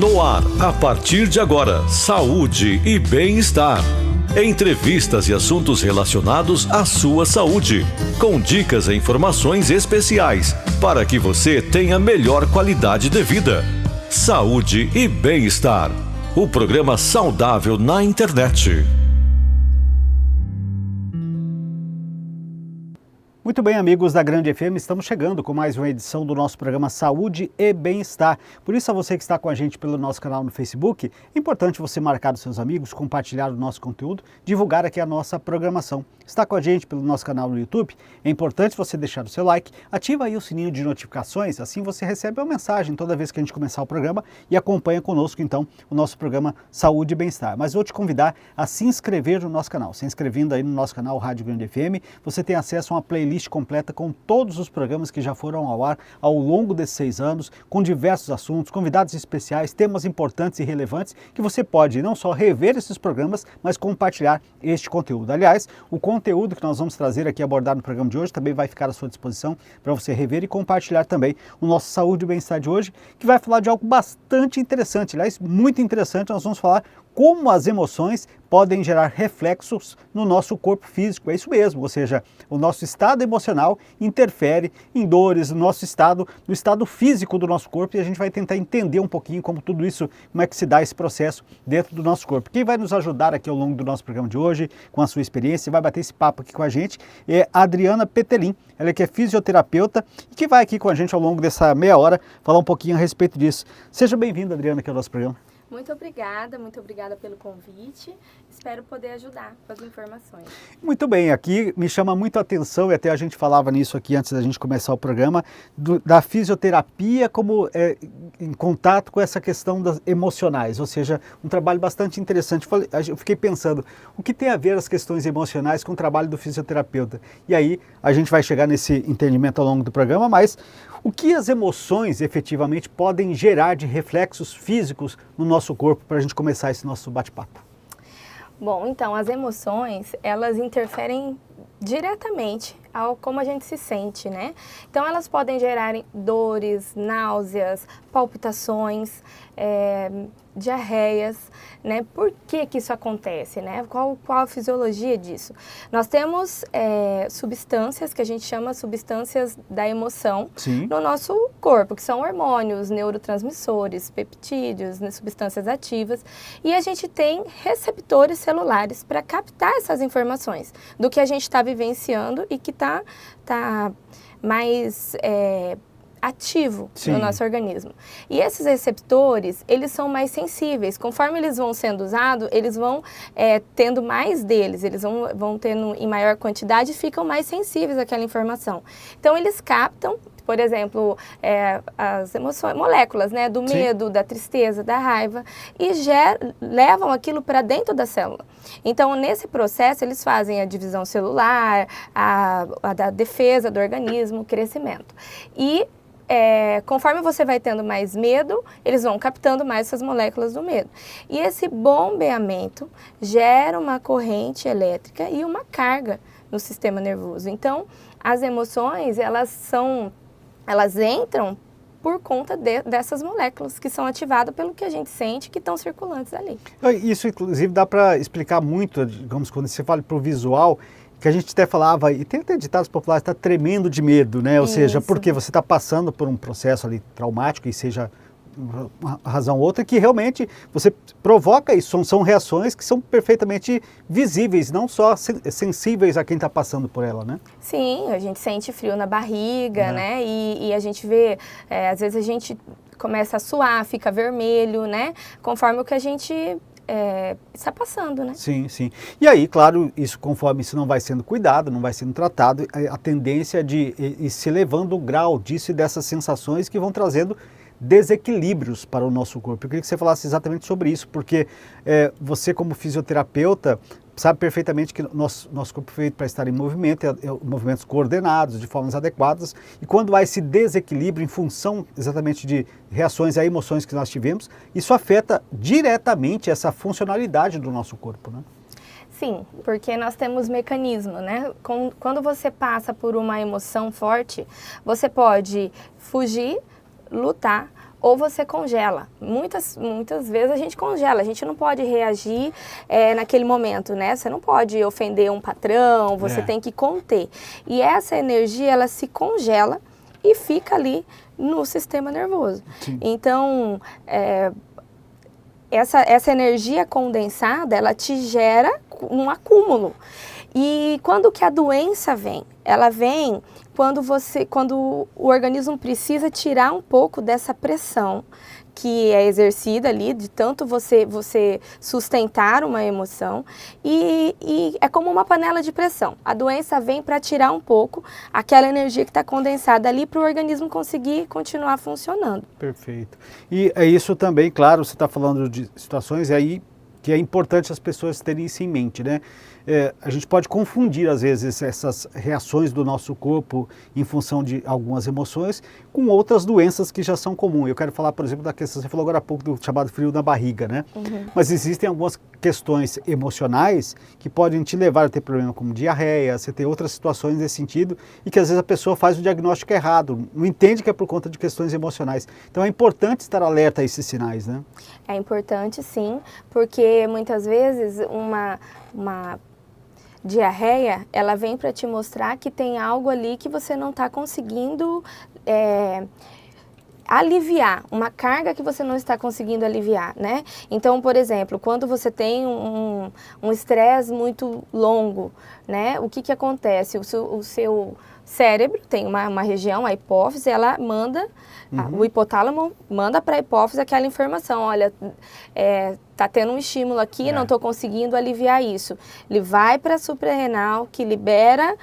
No ar, a partir de agora, saúde e bem-estar. Entrevistas e assuntos relacionados à sua saúde, com dicas e informações especiais para que você tenha melhor qualidade de vida. Saúde e bem-estar. O programa saudável na internet. Muito bem, amigos da Grande FM, estamos chegando com mais uma edição do nosso programa Saúde e Bem-Estar. Por isso, a você que está com a gente pelo nosso canal no Facebook, é importante você marcar os seus amigos, compartilhar o nosso conteúdo, divulgar aqui a nossa programação. Está com a gente pelo nosso canal no YouTube, é importante você deixar o seu like, ativa aí o sininho de notificações, assim você recebe uma mensagem toda vez que a gente começar o programa e acompanha conosco, então, o nosso programa Saúde e Bem-Estar. Mas vou te convidar a se inscrever no nosso canal. Se inscrevendo aí no nosso canal Rádio Grande FM, você tem acesso a uma playlist completa com todos os programas que já foram ao ar ao longo desses 6 anos, com diversos assuntos, convidados especiais, temas importantes e relevantes que você pode não só rever esses programas, mas compartilhar este conteúdo. Aliás, o conteúdo que nós vamos trazer aqui abordar no programa de hoje também vai ficar à sua disposição para você rever e compartilhar também o nosso Saúde e Bem-Estar de hoje, que vai falar de algo bastante interessante, aliás, muito interessante. Nós vamos falar como as emoções podem gerar reflexos no nosso corpo físico. É isso mesmo, ou seja, o nosso estado emocional interfere em dores, no estado físico do nosso corpo, e a gente vai tentar entender um pouquinho como tudo isso, como é que se dá esse processo dentro do nosso corpo. Quem vai nos ajudar aqui ao longo do nosso programa de hoje, com a sua experiência, vai bater esse papo aqui com a gente, é a Adriana Petelin. Ela que é fisioterapeuta e que vai aqui com a gente ao longo dessa meia hora falar um pouquinho a respeito disso. Seja bem-vinda, Adriana, aqui ao nosso programa. Muito obrigada pelo convite. Espero poder ajudar com as informações. Muito bem, aqui me chama muito a atenção, e até a gente falava nisso aqui antes da gente começar o programa, da fisioterapia como em contato com essa questão das emocionais, ou seja, um trabalho bastante interessante. Eu fiquei pensando, o que tem a ver as questões emocionais com o trabalho do fisioterapeuta? E aí a gente vai chegar nesse entendimento ao longo do programa, mas o que as emoções efetivamente podem gerar de reflexos físicos no nosso corpo para a gente começar esse nosso bate-papo? Bom, então, as emoções, elas interferem diretamente ao como a gente se sente, né? Então, elas podem gerar dores, náuseas, palpitações, diarreias, né? Por que isso acontece, né? Qual a fisiologia disso? Nós temos substâncias que a gente chama substâncias da emoção. Sim. No nosso corpo, que são hormônios, neurotransmissores, peptídeos, né? Substâncias ativas, e a gente tem receptores celulares para captar essas informações do que a gente está vivenciando e que tá mais ativo. Sim. No nosso organismo. E esses receptores, eles são mais sensíveis. Conforme eles vão sendo usados, eles vão tendo mais deles, eles vão tendo em maior quantidade e ficam mais sensíveis àquela informação. Então, eles captam, por exemplo, as emoções, moléculas, né, do medo, sim, da tristeza, da raiva, e levam aquilo para dentro da célula. Então, nesse processo, eles fazem a divisão celular, a defesa do organismo, o crescimento. E conforme você vai tendo mais medo, eles vão captando mais essas moléculas do medo. E esse bombeamento gera uma corrente elétrica e uma carga no sistema nervoso. Então, as emoções, elas entram por conta dessas moléculas que são ativadas pelo que a gente sente, que estão circulantes ali. Isso, inclusive, dá para explicar muito, digamos, quando você fala para o visual, que a gente até falava, e tem até ditados populares, está tremendo de medo, né? Ou seja, porque você está passando por um processo ali traumático, e seja uma razão ou outra, que realmente você provoca isso, são reações que são perfeitamente visíveis, não só sensíveis a quem está passando por ela, né? Sim, a gente sente frio na barriga, né? E a gente vê, às vezes a gente começa a suar, fica vermelho, né? Conforme o que a gente está passando, né? Sim, sim. E aí, claro, conforme isso não vai sendo cuidado, não vai sendo tratado, a tendência de ir se elevando o grau disso e dessas sensações que vão trazendo desequilíbrios para o nosso corpo. Eu queria que você falasse exatamente sobre isso, porque você, como fisioterapeuta, sabe perfeitamente que nosso corpo é feito para estar em movimento, movimentos coordenados, de formas adequadas, e quando há esse desequilíbrio em função exatamente de reações a emoções que nós tivemos, isso afeta diretamente essa funcionalidade do nosso corpo, né? Sim, porque nós temos mecanismo, né? Quando você passa por uma emoção forte, você pode fugir, lutar ou você congela. Muitas vezes a gente congela, a gente não pode reagir naquele momento, né? Você não pode ofender um patrão, você tem que conter. E essa energia, ela se congela e fica ali no sistema nervoso. Sim. Então, essa energia condensada, ela te gera um acúmulo. E quando que a doença vem? Ela vem quando o organismo precisa tirar um pouco dessa pressão que é exercida ali, de tanto você sustentar uma emoção, e é como uma panela de pressão. A doença vem para tirar um pouco aquela energia que está condensada ali para o organismo conseguir continuar funcionando. Perfeito. E é isso também, claro, você está falando de situações aí que é importante as pessoas terem isso em mente, né? A gente pode confundir, às vezes, essas reações do nosso corpo em função de algumas emoções com outras doenças que já são comuns. Eu quero falar, por exemplo, da questão, você falou agora há pouco do chamado frio na barriga, né? Uhum. Mas existem algumas questões emocionais que podem te levar a ter problema como diarreia, você ter outras situações nesse sentido, e que às vezes a pessoa faz o diagnóstico errado, não entende que é por conta de questões emocionais. Então é importante estar alerta a esses sinais, né? É importante, sim, porque muitas vezes uma diarreia, ela vem para te mostrar que tem algo ali que você não está conseguindo aliviar, uma carga que você não está conseguindo aliviar, né? Então, por exemplo, quando você tem um estresse muito longo, né? O que acontece? O seu cérebro tem uma região, a hipófise, ela manda, o hipotálamo manda para a hipófise aquela informação, olha, tá tendo um estímulo aqui, não estou conseguindo aliviar isso. Ele vai para a suprarrenal, que libera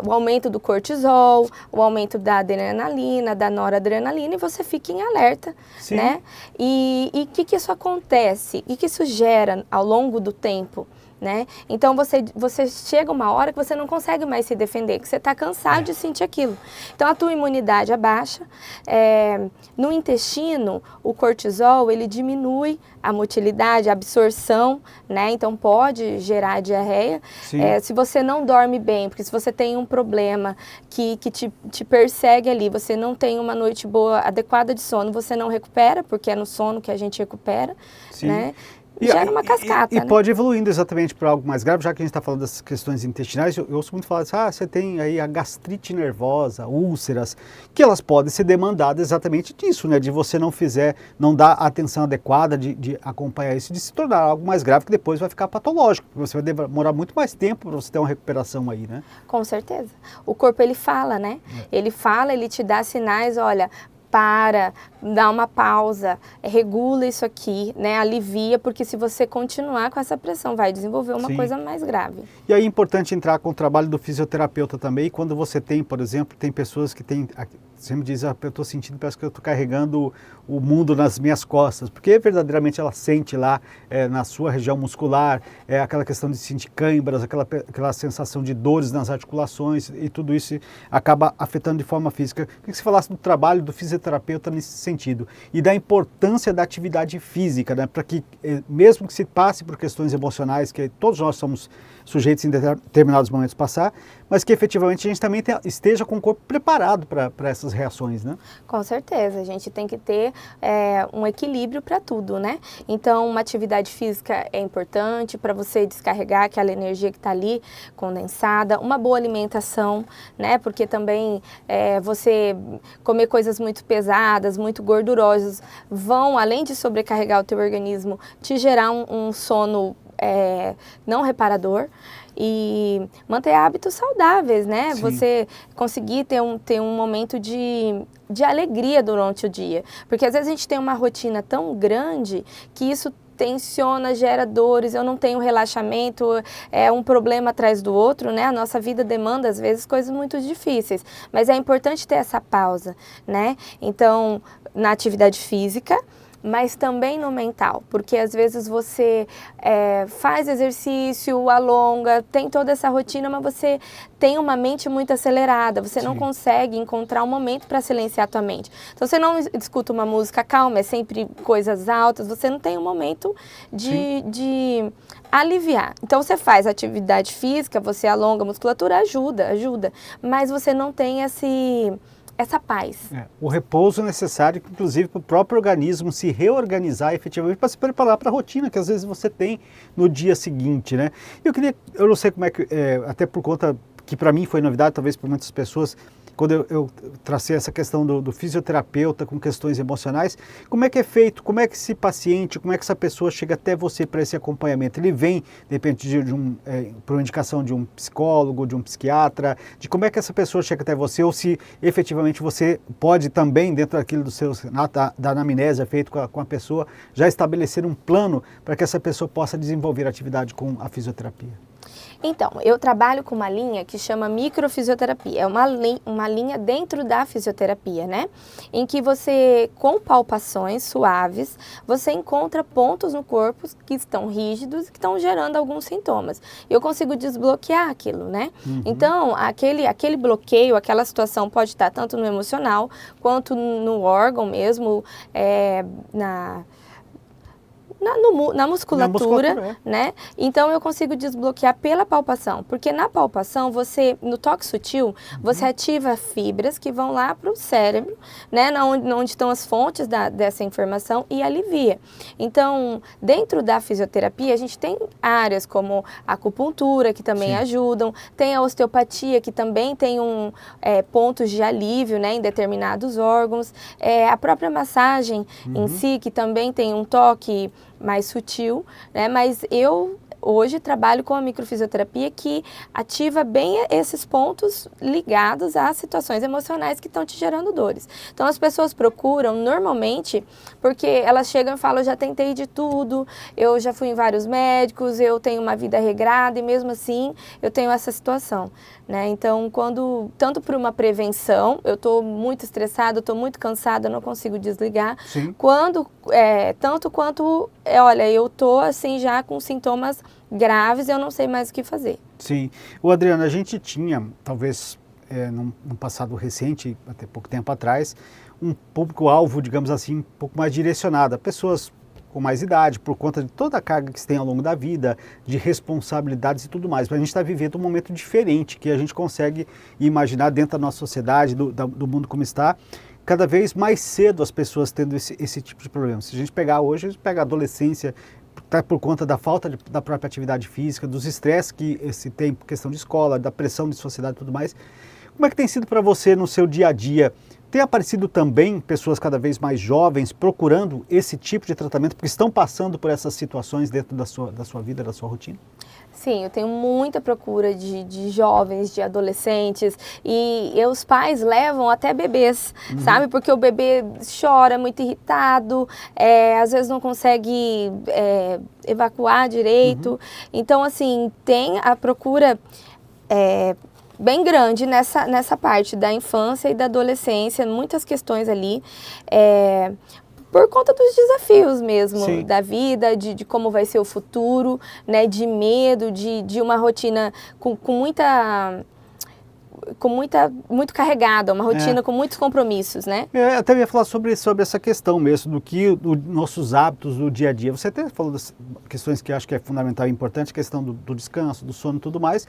o aumento do cortisol, o aumento da adrenalina, da noradrenalina, e você fica em alerta, Sim. né? E o que isso acontece? O que isso gera ao longo do tempo? Né? Então você chega uma hora que você não consegue mais se defender, que você está cansado de sentir aquilo. Então a tua imunidade abaixa. No intestino, o cortisol ele diminui a motilidade, a absorção, né? Então pode gerar diarreia. Se você não dorme bem, porque se você tem um problema que te persegue ali, você não tem uma noite boa, adequada de sono, você não recupera, porque é no sono que a gente recupera, Sim. né? Gera uma cascata, e né? pode ir evoluindo exatamente para algo mais grave, já que a gente está falando das questões intestinais. Eu ouço muito falar assim, você tem aí a gastrite nervosa, úlceras, que elas podem ser demandadas exatamente disso, né? De você não dar a atenção adequada, de acompanhar isso, de se tornar algo mais grave, que depois vai ficar patológico, porque você vai demorar muito mais tempo para você ter uma recuperação aí, né? Com certeza. O corpo, ele fala, né? Ele fala, ele te dá sinais, olha, dá uma pausa, regula isso aqui, né? Alivia, porque se você continuar com essa pressão, vai desenvolver uma Sim. coisa mais grave. E aí é importante entrar com o trabalho do fisioterapeuta também, quando você tem, por exemplo, tem pessoas que têm, você me diz, eu estou sentindo, parece que eu estou carregando o mundo nas minhas costas, porque verdadeiramente ela sente lá na sua região muscular, aquela questão de sentir câimbras, aquela sensação de dores nas articulações, e tudo isso acaba afetando de forma física. Queria que você falasse do trabalho do fisioterapeuta nesse sentido, e da importância da atividade física, né, para que, mesmo que se passe por questões emocionais, que todos nós somos sujeitos em determinados momentos passar, mas que efetivamente a gente também esteja com o corpo preparado para essas reações, né? Com certeza, a gente tem que ter um equilíbrio para tudo, né? Então, uma atividade física é importante para você descarregar aquela energia que está ali condensada, uma boa alimentação, né? Porque também você comer coisas muito pesadas, muito gordurosas, vão, além de sobrecarregar o teu organismo, te gerar um sono não reparador, e manter hábitos saudáveis, né? Sim. Você conseguir ter um momento de alegria durante o dia. Porque às vezes a gente tem uma rotina tão grande que isso tensiona, gera dores, eu não tenho relaxamento, é um problema atrás do outro, né? A nossa vida demanda, às vezes, coisas muito difíceis. Mas é importante ter essa pausa, né? Então, na atividade física, mas também no mental, porque às vezes você faz exercício, alonga, tem toda essa rotina, mas você tem uma mente muito acelerada, você Sim. não consegue encontrar um momento para silenciar a tua mente. Então você não escuta uma música calma, é sempre coisas altas, você não tem um momento de aliviar. Então você faz atividade física, você alonga a musculatura, ajuda, mas você não tem essa paz. O repouso é necessário, inclusive, para o próprio organismo se reorganizar efetivamente para se preparar para a rotina que às vezes você tem no dia seguinte, né? Eu não sei como é que, até por conta que para mim foi novidade, talvez para muitas pessoas, quando eu tracei essa questão do fisioterapeuta com questões emocionais, como é que é feito, como é que esse paciente, como é que essa pessoa chega até você para esse acompanhamento? Ele vem, de repente, por uma indicação de um psicólogo, de um psiquiatra, de como é que essa pessoa chega até você, ou se efetivamente você pode também, dentro daquilo da anamnésia feito com a pessoa, já estabelecer um plano para que essa pessoa possa desenvolver atividade com a fisioterapia. Então, eu trabalho com uma linha que chama microfisioterapia. É uma linha dentro da fisioterapia, né? Em que você, com palpações suaves, você encontra pontos no corpo que estão rígidos e que estão gerando alguns sintomas. Eu consigo desbloquear aquilo, né? Uhum. Então, aquele bloqueio, aquela situação pode estar tanto no emocional, quanto no órgão mesmo, na musculatura, né? Então eu consigo desbloquear pela palpação, porque na palpação no toque sutil, você ativa fibras que vão lá para o cérebro, né? Onde estão as fontes dessa informação e alivia. Então, dentro da fisioterapia, a gente tem áreas como a acupuntura, que também ajudam, tem a osteopatia, que também tem pontos de alívio, né? Em determinados órgãos, a própria massagem em si, que também tem um toque mais sutil, né? Mas eu hoje trabalho com a microfisioterapia que ativa bem esses pontos ligados às situações emocionais que estão te gerando dores. Então as pessoas procuram normalmente porque elas chegam e falam: eu já tentei de tudo, eu já fui em vários médicos, eu tenho uma vida regrada e mesmo assim eu tenho essa situação, né? Então tanto por uma prevenção, eu estou muito estressada, eu estou muito cansada, eu não consigo desligar, tanto quanto, olha, eu estou assim já com sintomas graves, eu não sei mais o que fazer. Sim. Adriana, a gente tinha, talvez num passado recente, até pouco tempo atrás, um público-alvo, digamos assim, um pouco mais direcionado, pessoas com mais idade, por conta de toda a carga que se tem ao longo da vida, de responsabilidades e tudo mais. Mas a gente está vivendo um momento diferente, que a gente consegue imaginar dentro da nossa sociedade, do mundo como está, cada vez mais cedo as pessoas tendo esse tipo de problema. Se a gente pegar hoje, a gente pega a adolescência, tá por conta da falta da própria atividade física, dos estresses que se tem por questão de escola, da pressão de sociedade e tudo mais. Como é que tem sido para você no seu dia a dia? Tem aparecido também pessoas cada vez mais jovens procurando esse tipo de tratamento, porque estão passando por essas situações dentro da sua vida, da sua rotina? Sim, eu tenho muita procura de jovens, de adolescentes, e os pais levam até bebês, sabe? Porque o bebê chora, muito irritado, às vezes não consegue evacuar direito. Então, assim, tem a procura bem grande nessa parte da infância e da adolescência, muitas questões ali, por conta dos desafios mesmo da vida, de como vai ser o futuro, né, de medo, de uma rotina muito carregada, uma rotina com muitos compromissos, né? Eu até ia falar sobre essa questão mesmo, dos nossos hábitos do dia a dia. Você até falou das questões que eu acho que é fundamental e importante, a questão do descanso, do sono e tudo mais,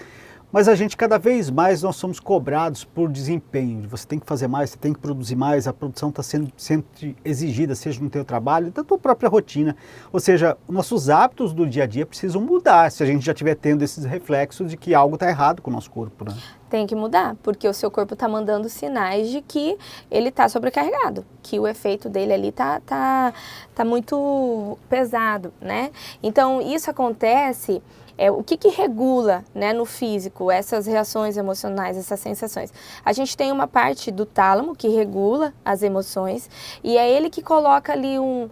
mas a gente, cada vez mais, nós somos cobrados por desempenho. Você tem que fazer mais, você tem que produzir mais, a produção está sendo sempre exigida, seja no teu trabalho, da tua própria rotina. Ou seja, nossos hábitos do dia a dia precisam mudar, se a gente já estiver tendo esses reflexos de que algo está errado com o nosso corpo, né? Tem que mudar, porque o seu corpo está mandando sinais de que ele está sobrecarregado, que o efeito dele ali tá muito pesado, né? Então, isso acontece... o que regula, né, no físico essas reações emocionais, essas sensações? A gente tem uma parte do tálamo que regula as emoções e é ele que coloca ali um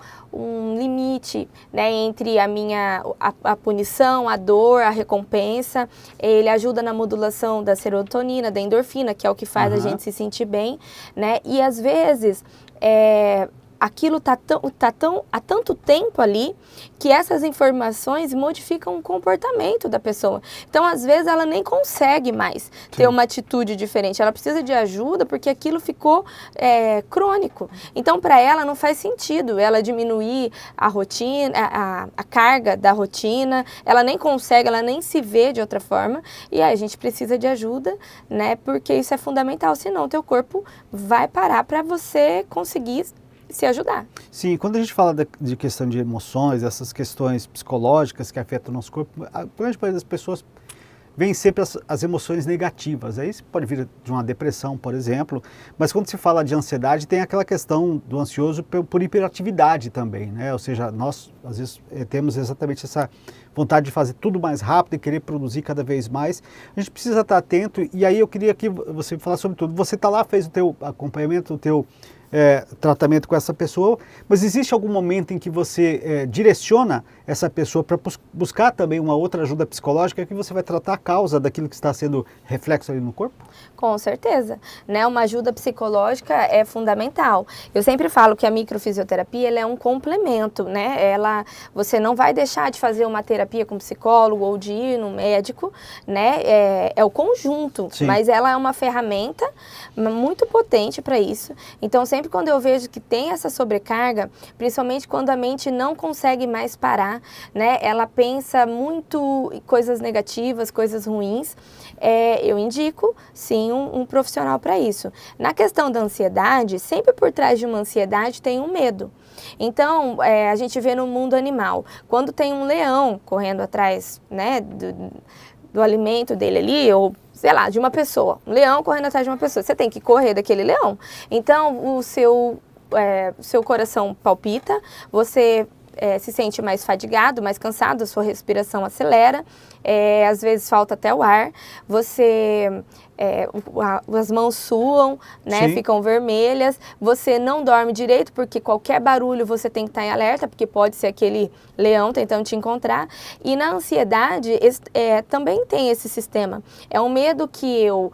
limite, né, entre a punição, a dor, a recompensa. Ele ajuda na modulação da serotonina, da endorfina, que é o que faz a gente se sentir bem, né? E às vezes aquilo tá há tanto tempo ali que essas informações modificam o comportamento da pessoa. Então, às vezes, ela nem consegue mais ter uma atitude diferente. Ela precisa de ajuda porque aquilo ficou crônico. Então, para ela, não faz sentido ela diminuir a rotina, a carga da rotina. Ela nem consegue, ela nem se vê de outra forma. E aí, a gente precisa de ajuda, né? Porque isso é fundamental. Senão, o teu corpo vai parar para você conseguir se ajudar. Sim, quando a gente fala de questão de emoções, essas questões psicológicas que afetam o nosso corpo, a grande maioria das pessoas vem sempre as emoções negativas. Aí pode vir de uma depressão, por exemplo, mas quando se fala de ansiedade, tem aquela questão do ansioso por hiperatividade também, né? Ou seja, nós às vezes temos exatamente essa vontade de fazer tudo mais rápido e querer produzir cada vez mais. A gente precisa estar atento, e aí eu queria que você falasse sobre tudo. Você está lá, fez o teu acompanhamento, o teu tratamento com essa pessoa, mas existe algum momento em que você direciona essa pessoa para buscar também uma outra ajuda psicológica que você vai tratar a causa daquilo que está sendo reflexo ali no corpo? Com certeza, né? Uma ajuda psicológica é fundamental. Eu sempre falo que a microfisioterapia ela é um complemento, né? Você não vai deixar de fazer uma terapia com psicólogo ou de ir no médico, né? É o conjunto, sim, mas ela é uma ferramenta muito potente para isso. Então, sempre quando eu vejo que tem essa sobrecarga, principalmente quando a mente não consegue mais parar, né? Ela pensa muito em coisas negativas, coisas ruins, eu indico, sim, um profissional para isso. Na questão da ansiedade, sempre por trás de uma ansiedade tem um medo. Então, a gente vê no mundo animal, quando tem um leão correndo atrás, né, do alimento dele ali, ou sei lá, de uma pessoa, um leão correndo atrás de uma pessoa, você tem que correr daquele leão. Então, o seu coração palpita, você se sente mais fadigado, mais cansado, a sua respiração acelera, às vezes falta até o ar, as mãos suam, né, ficam vermelhas, você não dorme direito porque qualquer barulho você tem que estar em alerta, porque pode ser aquele leão tentando te encontrar. E na ansiedade também tem esse sistema. É um medo que eu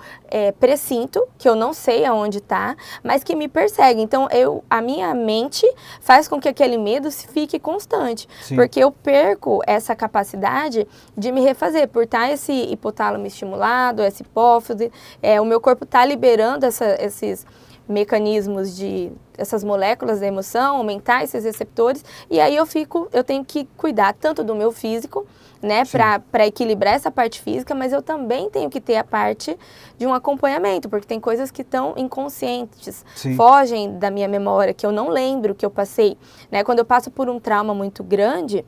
pressinto, que eu não sei aonde está, mas que me persegue. Então a minha mente faz com que aquele medo fique constante, porque eu perco essa capacidade de me refazer, por estar esse hipotálamo estimulado, essa hipófise, o meu corpo está liberando esses mecanismos essas moléculas da emoção, aumentar esses receptores, e aí eu tenho que cuidar tanto do meu físico, né, para equilibrar essa parte física, mas eu também tenho que ter a parte de um acompanhamento, porque tem coisas que estão inconscientes, fogem da minha memória, que eu não lembro que eu passei, né? Quando eu passo por um trauma muito grande,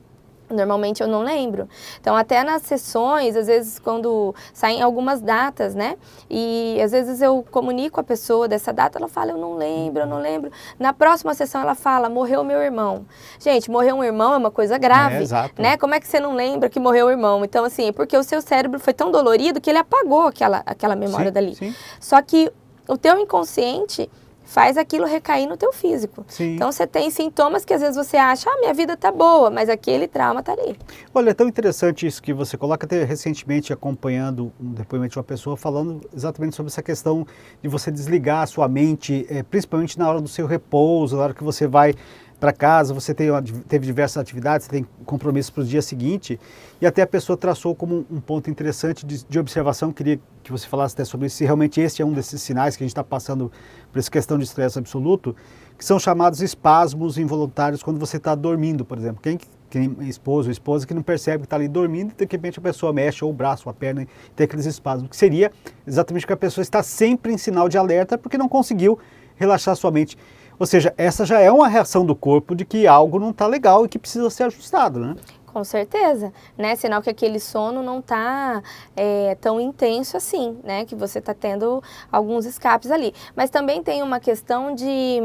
normalmente eu não lembro. Então, até nas sessões, às vezes, quando saem algumas datas, né? E às vezes eu comunico a pessoa dessa data, ela fala, eu não lembro. Na próxima sessão ela fala, morreu meu irmão. Gente, morreu um irmão é uma coisa grave, né? Como é que você não lembra que morreu o irmão? Então, assim, é porque o seu cérebro foi tão dolorido que ele apagou aquela memória dali. Só que o teu inconsciente faz aquilo recair no teu físico. Então, você tem sintomas que às vezes você acha, minha vida tá boa, mas aquele trauma tá ali. Olha, é tão interessante isso que você coloca, até recentemente acompanhando um depoimento de uma pessoa falando exatamente sobre essa questão de você desligar a sua mente, principalmente na hora do seu repouso, na hora que você vai para casa, você teve diversas atividades, você tem compromissos para o dia seguinte, e até a pessoa traçou como um ponto interessante de observação. Queria que você falasse até sobre isso, se realmente este é um desses sinais que a gente está passando por essa questão de estresse absoluto, que são chamados espasmos involuntários quando você está dormindo, por exemplo. Quem esposo ou esposa que não percebe que está ali dormindo e de repente a pessoa mexe ou o braço ou a perna e tem aqueles espasmos, que seria exatamente porque a pessoa está sempre em sinal de alerta porque não conseguiu relaxar sua mente. Ou seja, essa já é uma reação do corpo de que algo não está legal e que precisa ser ajustado, né? Com certeza, né? Sinal que aquele sono não está tão intenso assim, né? Que você está tendo alguns escapes ali. Mas também tem uma questão de...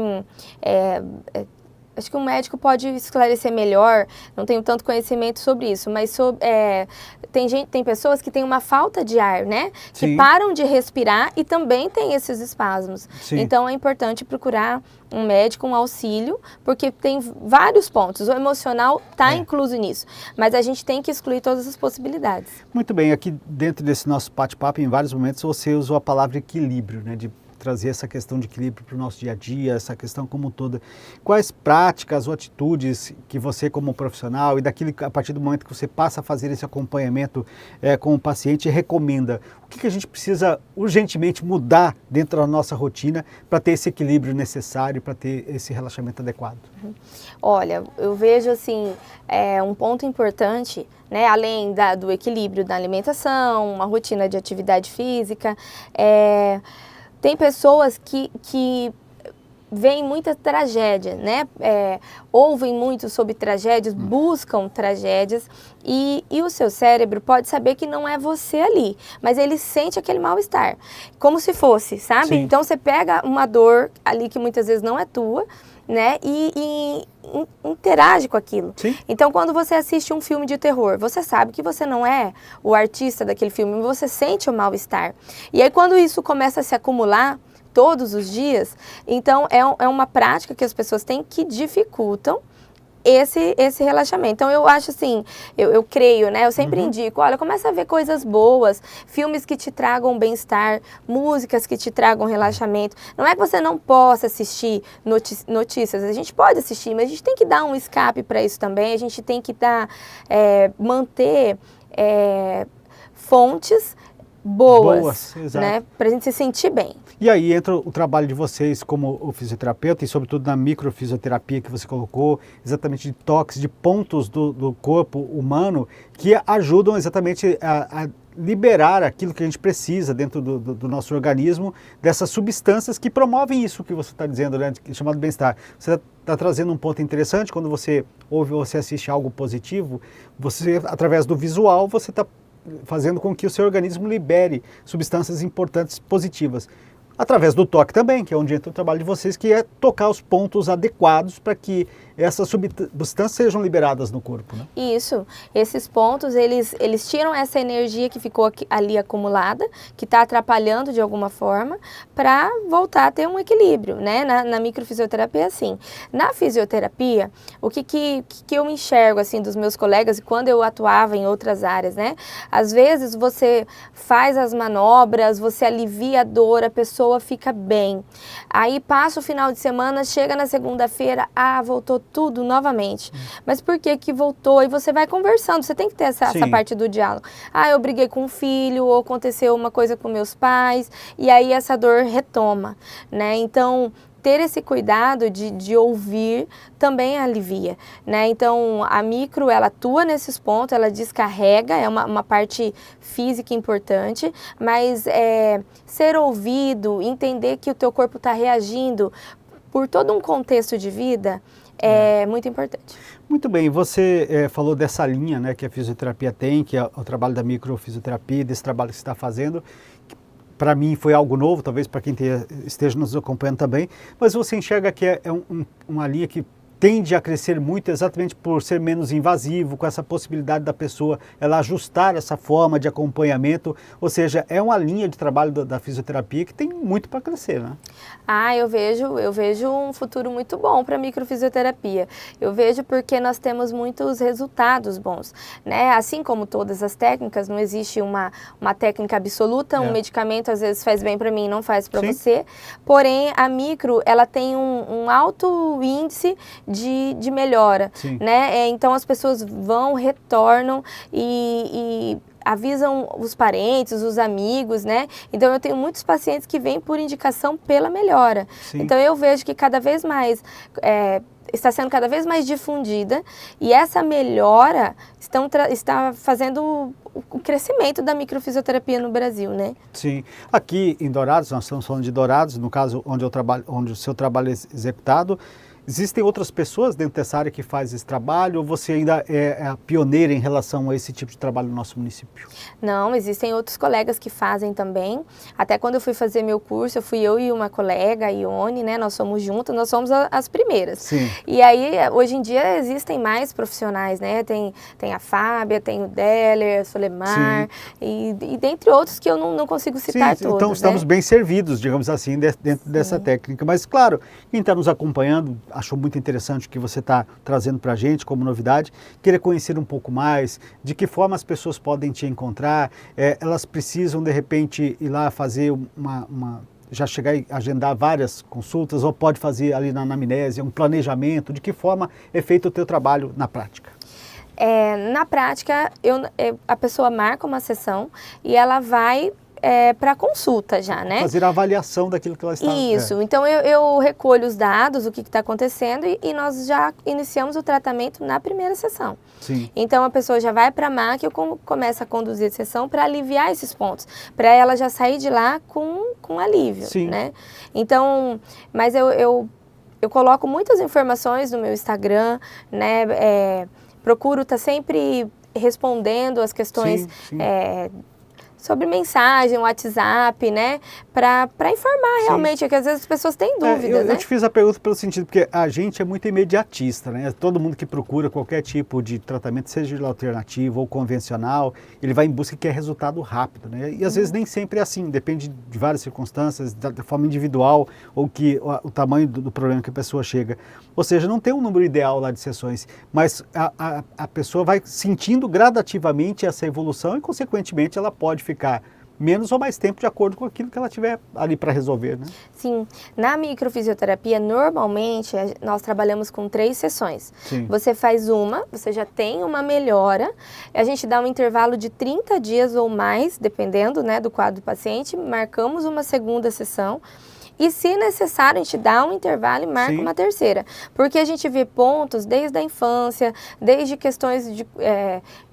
acho que um médico pode esclarecer melhor, não tenho tanto conhecimento sobre isso, mas tem pessoas que têm uma falta de ar, né? Que param de respirar e também tem esses espasmos. Então é importante procurar um médico, um auxílio, porque tem vários pontos. O emocional está incluso nisso, mas a gente tem que excluir todas as possibilidades. Muito bem, aqui dentro desse nosso bate-papo, em vários momentos você usou a palavra equilíbrio, né? De trazer essa questão de equilíbrio para o nosso dia a dia, essa questão como toda. Quais práticas ou atitudes que você como profissional e a partir do momento que você passa a fazer esse acompanhamento com o paciente recomenda? O que a gente precisa urgentemente mudar dentro da nossa rotina para ter esse equilíbrio necessário, para ter esse relaxamento adequado? Olha, eu vejo assim, um ponto importante, né, além do equilíbrio da alimentação, uma rotina de atividade física, tem pessoas que veem muita tragédia, né? Ouvem muito sobre tragédias, buscam tragédias e o seu cérebro pode saber que não é você ali, mas ele sente aquele mal-estar, como se fosse, sabe? Sim. Então você pega uma dor ali que muitas vezes não é tua, né? E interage com aquilo. Sim. Então, quando você assiste um filme de terror, você sabe que você não é o artista daquele filme, você sente o mal-estar. E aí, quando isso começa a se acumular todos os dias, então é uma prática que as pessoas têm que dificultam esse relaxamento. Então eu acho assim, eu creio, né? Eu sempre indico, olha, começa a ver coisas boas, filmes que te tragam bem-estar, músicas que te tragam relaxamento. Não é que você não possa assistir notícias, a gente pode assistir, mas a gente tem que dar um escape para isso também, a gente tem que manter fontes boas, né? Para a gente se sentir bem. E aí entra o trabalho de vocês como o fisioterapeuta e sobretudo na microfisioterapia que você colocou, exatamente de toques, de pontos do corpo humano que ajudam exatamente a liberar aquilo que a gente precisa dentro do nosso organismo, dessas substâncias que promovem isso que você está dizendo, né, chamado bem-estar. Você está trazendo um ponto interessante, quando você ouve ou você assiste algo positivo, você, através do visual, você está fazendo com que o seu organismo libere substâncias importantes, positivas. Através do toque também, que é onde entra o trabalho de vocês, que é tocar os pontos adequados para que essas substâncias sejam liberadas no corpo, né? Isso. Esses pontos, eles tiram essa energia que ficou ali acumulada, que está atrapalhando de alguma forma, para voltar a ter um equilíbrio, né? Na microfisioterapia, assim. Na fisioterapia, o que eu enxergo, assim, dos meus colegas, quando eu atuava em outras áreas, né? Às vezes, você faz as manobras, você alivia a dor, a pessoa fica bem. Aí passa o final de semana, chega na segunda-feira, voltou tudo novamente. Mas por que voltou? E você vai conversando, você tem que ter essa parte do diálogo. Eu briguei com um filho, ou aconteceu uma coisa com meus pais, e aí essa dor retoma, né? Então, ter esse cuidado de ouvir também alivia, né? Então, a micro, ela atua nesses pontos, ela descarrega, é uma parte física importante, mas ser ouvido, entender que o teu corpo está reagindo por todo um contexto de vida é muito importante. Muito bem, você falou dessa linha, né, que a fisioterapia tem, que é o trabalho da microfisioterapia, desse trabalho que você está fazendo. Para mim foi algo novo, talvez para quem esteja nos acompanhando também, mas você enxerga que é uma linha que tende a crescer muito exatamente por ser menos invasivo, com essa possibilidade da pessoa ela ajustar essa forma de acompanhamento, ou seja, é uma linha de trabalho da fisioterapia que tem muito para crescer, né? Eu vejo um futuro muito bom para a microfisioterapia. Eu vejo porque nós temos muitos resultados bons, né? Assim como todas as técnicas, não existe uma técnica absoluta, um medicamento às vezes faz bem para mim e não faz para você, porém a micro, ela tem um alto índice de melhora, né? Então as pessoas retornam e avisam os parentes, os amigos, né? Então eu tenho muitos pacientes que vêm por indicação pela melhora. Então eu vejo que cada vez mais está sendo cada vez mais difundida e essa melhora está fazendo o crescimento da microfisioterapia no Brasil, né? Sim. Aqui em Dourados, nós estamos falando de Dourados, no caso onde o seu trabalho é executado. Existem outras pessoas dentro dessa área que faz esse trabalho ou você ainda é a pioneira em relação a esse tipo de trabalho no nosso município? Não, existem outros colegas que fazem também. Até quando eu fui fazer meu curso, fui eu e uma colega, a Ione, né? Nós somos juntas, nós somos as primeiras. Sim. E aí, hoje em dia, existem mais profissionais, né? Tem a Fábia, tem o Deller, a Solemar, e dentre outros que eu não consigo citar todos. Então estamos bem servidos, digamos assim, dentro dessa técnica. Mas, claro, quem está nos acompanhando achou muito interessante o que você está trazendo para a gente como novidade, querer conhecer um pouco mais, de que forma as pessoas podem te encontrar, elas precisam de repente ir lá fazer já chegar e agendar várias consultas ou pode fazer ali na anamnese um planejamento? De que forma é feito o teu trabalho na prática? Na prática, a pessoa marca uma sessão e ela vai para consulta já, né? Fazer a avaliação daquilo que ela está... Isso, então eu recolho os dados, o que está acontecendo e nós já iniciamos o tratamento na primeira sessão. Sim. Então a pessoa já vai para a MAC e eu começo a conduzir a sessão para aliviar esses pontos, para ela já sair de lá com alívio, Sim. né? Então, mas eu coloco muitas informações no meu Instagram, né? Procuro estar sempre respondendo as questões... Sim. Sobre mensagem, WhatsApp, né? Para informar realmente, porque às vezes as pessoas têm dúvidas, né? Eu te fiz a pergunta pelo sentido, porque a gente é muito imediatista, né? Todo mundo que procura qualquer tipo de tratamento, seja ele alternativo ou convencional, ele vai em busca que é resultado rápido, né? E às vezes nem sempre é assim, depende de várias circunstâncias, da forma individual ou o tamanho do problema que a pessoa chega. Ou seja, não tem um número ideal lá de sessões, mas a pessoa vai sentindo gradativamente essa evolução e, consequentemente, ela pode ficar menos ou mais tempo de acordo com aquilo que ela tiver ali para resolver, né? Sim. Na microfisioterapia, normalmente, nós trabalhamos com 3 sessões. Sim. Você faz uma, você já tem uma melhora, a gente dá um intervalo de 30 dias ou mais, dependendo, né, do quadro do paciente, marcamos uma segunda sessão. E, se necessário, a gente dá um intervalo e marca Sim. uma terceira. Porque a gente vê pontos desde a infância, desde questões de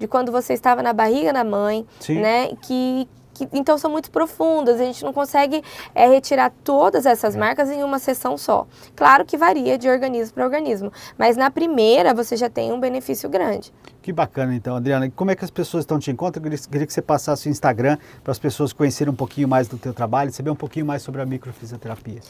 quando você estava na barriga da mãe, Sim. né? Que então são muito profundas, a gente não consegue retirar todas essas marcas em uma sessão só. Claro que varia de organismo para organismo, mas na primeira você já tem um benefício grande. Que bacana, então, Adriana. E como é que as pessoas estão te encontrando? Eu queria que você passasse o Instagram para as pessoas conhecerem um pouquinho mais do teu trabalho e saber um pouquinho mais sobre a microfisioterapia.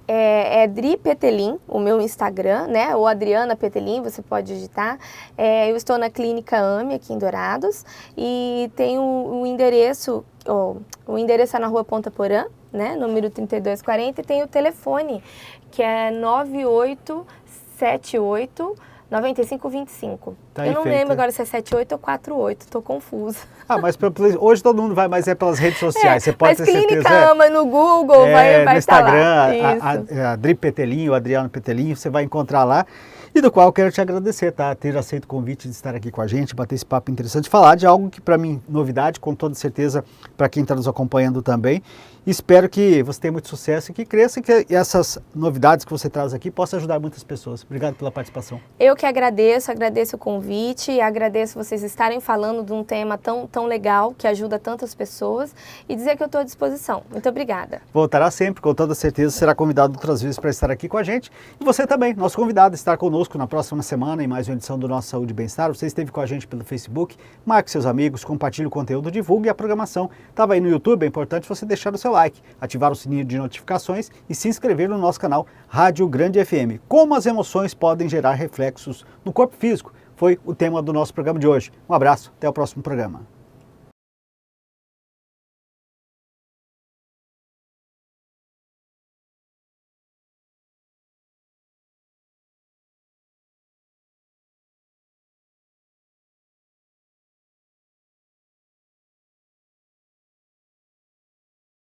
É Dri Petelin, o meu Instagram, né? Ou Adriana Petelin, você pode digitar. Eu estou na Clínica AME, aqui em Dourados, e tenho o endereço é na Rua Ponta Porã, né? Número 3240, e tem o telefone, que é 9878 9525. Tá, eu não feito. lembro agora se é 78 ou 48, estou confusa. Mas hoje todo mundo vai mais pelas redes sociais, você pode ter certeza. Mas Clínica AME no Google vai no estar lá. Instagram, a Dri Petelin, o Adriano Petelin, você vai encontrar lá. E do qual eu quero te agradecer, tá? Ter aceito o convite de estar aqui com a gente, bater esse papo interessante, falar de algo que para mim, novidade, com toda certeza para quem está nos acompanhando também. Espero que você tenha muito sucesso e que cresça e que essas novidades que você traz aqui possam ajudar muitas pessoas. Obrigado pela participação. Eu que agradeço o convite, agradeço vocês estarem falando de um tema tão legal, que ajuda tantas pessoas, e dizer que eu estou à disposição. Muito obrigada. Voltará sempre, com toda certeza, será convidado outras vezes para estar aqui com a gente. E você também, nosso convidado, estar conosco na próxima semana em mais uma edição do Nossa Saúde e Bem-Estar. Você esteve com a gente pelo Facebook, marque seus amigos, compartilhe o conteúdo, divulgue a programação. Estava aí no YouTube, é importante você deixar o seu like, ativar o sininho de notificações e se inscrever no nosso canal Rádio Grande FM. Como as emoções podem gerar reflexos no corpo físico, foi o tema do nosso programa de hoje. Um abraço, até o próximo programa.